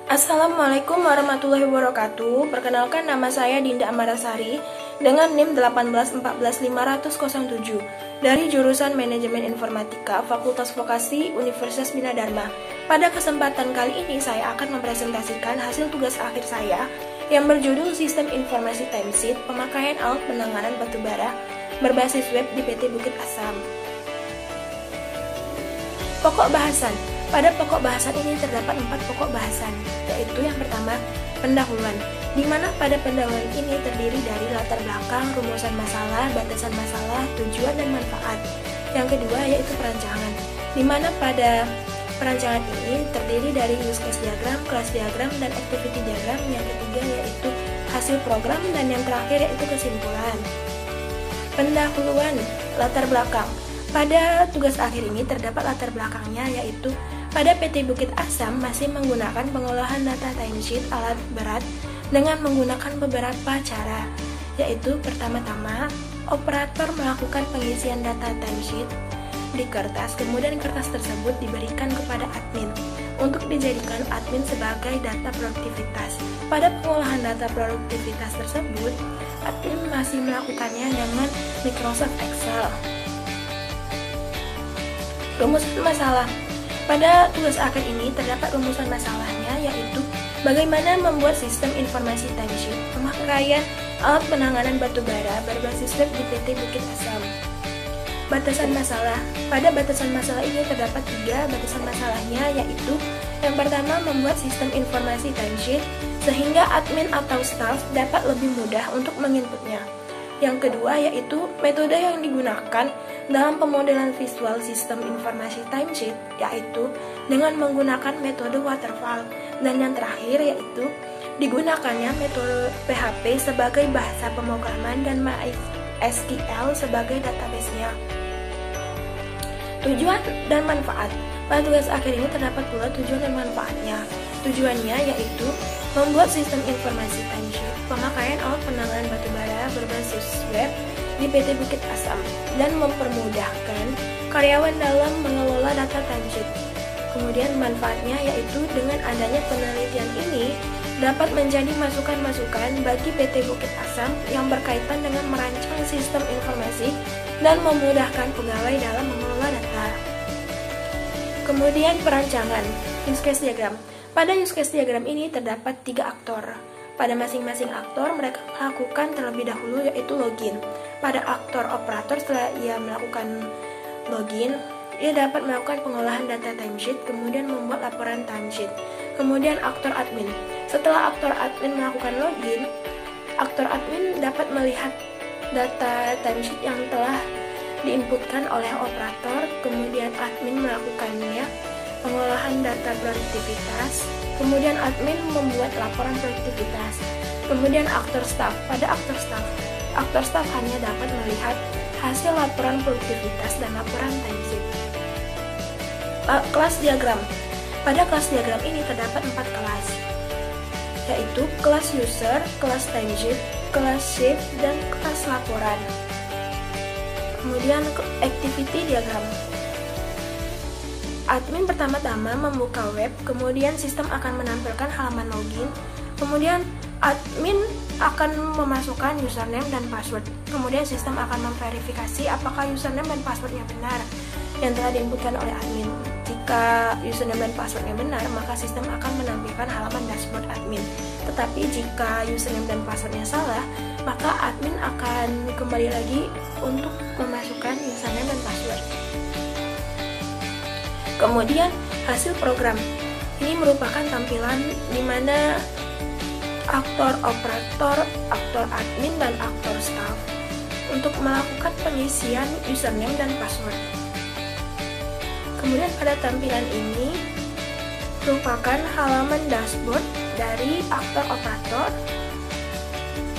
Assalamualaikum warahmatullahi wabarakatuh. Perkenalkan, nama saya Dinda Amarasari dengan NIM 1814507 dari jurusan Manajemen Informatika Fakultas Vokasi Universitas Bina Dharma. Pada kesempatan kali ini saya akan mempresentasikan hasil tugas akhir saya yang berjudul Sistem Informasi Timesheet Pemakaian Alat Penanganan Batubara berbasis web di PT Bukit Asam. Pokok bahasan. Pada pokok bahasan ini terdapat 4 pokok bahasan, yaitu yang pertama, pendahuluan, di mana pada pendahuluan ini terdiri dari latar belakang, rumusan masalah, batasan masalah, tujuan, dan manfaat. Yang kedua yaitu perancangan, di mana pada perancangan ini terdiri dari use case diagram, kelas diagram, dan activity diagram. Yang ketiga yaitu hasil program, dan yang terakhir yaitu kesimpulan. Pendahuluan, latar belakang. Pada tugas akhir ini terdapat latar belakangnya, yaitu pada PT Bukit Asam masih menggunakan pengolahan data timesheet alat berat dengan menggunakan beberapa cara, yaitu pertama-tama operator melakukan pengisian data timesheet di kertas, kemudian kertas tersebut diberikan kepada admin untuk dijadikan admin sebagai data produktivitas. Pada pengolahan data produktivitas tersebut, admin masih melakukannya dengan Microsoft Excel. Rumusan masalah. Pada tugas akhir ini terdapat rumusan masalahnya, yaitu bagaimana membuat sistem informasi timesheet pemakaian alat penanganan batubara berbasis web di PT Bukit Asam. Batasan masalah. Pada batasan masalah ini terdapat 3 batasan masalahnya, yaitu yang pertama, membuat sistem informasi timesheet sehingga admin atau staff dapat lebih mudah untuk menginputnya. Yang kedua yaitu metode yang digunakan dalam pemodelan visual sistem informasi timesheet, yaitu dengan menggunakan metode waterfall. Dan yang terakhir yaitu digunakannya metode PHP sebagai bahasa pemrograman dan MySQL sebagai database-nya. Tujuan dan manfaat. Pada tugas akhir ini terdapat pula tujuan dan manfaatnya. Tujuannya yaitu membuat sistem informasi timesheet pemakaian alat penanganan batubara berbasis web di PT Bukit Asam dan mempermudahkan karyawan dalam mengelola data timesheet. Kemudian manfaatnya yaitu dengan adanya penelitian ini dapat menjadi masukan-masukan bagi PT Bukit Asam yang berkaitan dengan merancang sistem informasi dan memudahkan pegawai dalam mengelola data. Kemudian perancangan, use case diagram. Pada use case diagram ini terdapat 3 aktor. Pada masing-masing aktor mereka melakukan terlebih dahulu yaitu login. Pada aktor operator, setelah ia melakukan login, ia dapat melakukan pengolahan data timesheet, kemudian membuat laporan timesheet. Kemudian aktor admin. Setelah aktor admin melakukan login, aktor admin dapat melihat data timesheet yang telah diinputkan oleh operator, kemudian admin melakukannya pengolahan data produktivitas, kemudian admin membuat laporan produktivitas. Kemudian aktor staff. Pada aktor staff hanya dapat melihat hasil laporan produktivitas dan laporan timesheet. Kelas diagram. Pada kelas diagram ini terdapat 4 kelas, yaitu kelas user, kelas timesheet, kelas shift, dan kelas laporan. Kemudian activity diagram. Admin pertama-tama membuka web, kemudian sistem akan menampilkan halaman login, kemudian admin akan memasukkan username dan password, kemudian sistem akan memverifikasi apakah username dan passwordnya benar yang telah diinputkan oleh admin. Jika username dan passwordnya benar, maka sistem akan menampilkan halaman dashboard admin. Tetapi jika username dan passwordnya salah, maka admin akan kembali lagi untuk memasukkan username dan password. Kemudian hasil program. Ini merupakan tampilan di mana aktor operator, aktor admin, dan aktor staff untuk melakukan pengisian username dan password. Kemudian pada tampilan ini merupakan halaman dashboard dari aktor operator.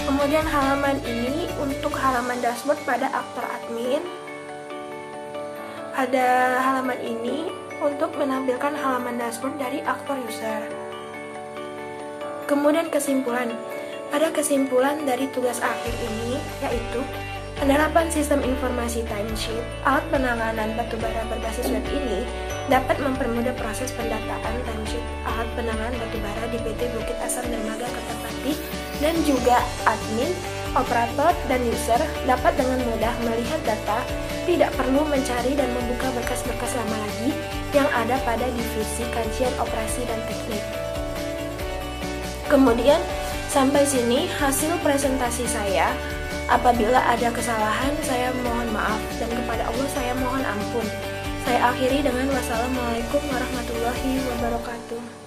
Kemudian halaman ini untuk halaman dashboard pada aktor admin. Pada halaman ini untuk menampilkan halaman dashboard dari aktor user. Kemudian kesimpulan. Pada kesimpulan dari tugas akhir ini yaitu penerapan sistem informasi timesheet alat penanganan batubara berbasis web ini dapat mempermudah proses pendataan timesheet alat penanganan batubara di PT Bukit Asam Dermaga Kertapati, dan juga admin, operator, dan user dapat dengan mudah melihat data, tidak perlu mencari dan membuka berkas-berkas lama lagi yang ada pada divisi kajian operasi dan teknik. Kemudian sampai sini hasil presentasi saya. Apabila ada kesalahan, saya mohon maaf, dan kepada Allah saya mohon ampun. Saya akhiri dengan wassalamualaikum warahmatullahi wabarakatuh.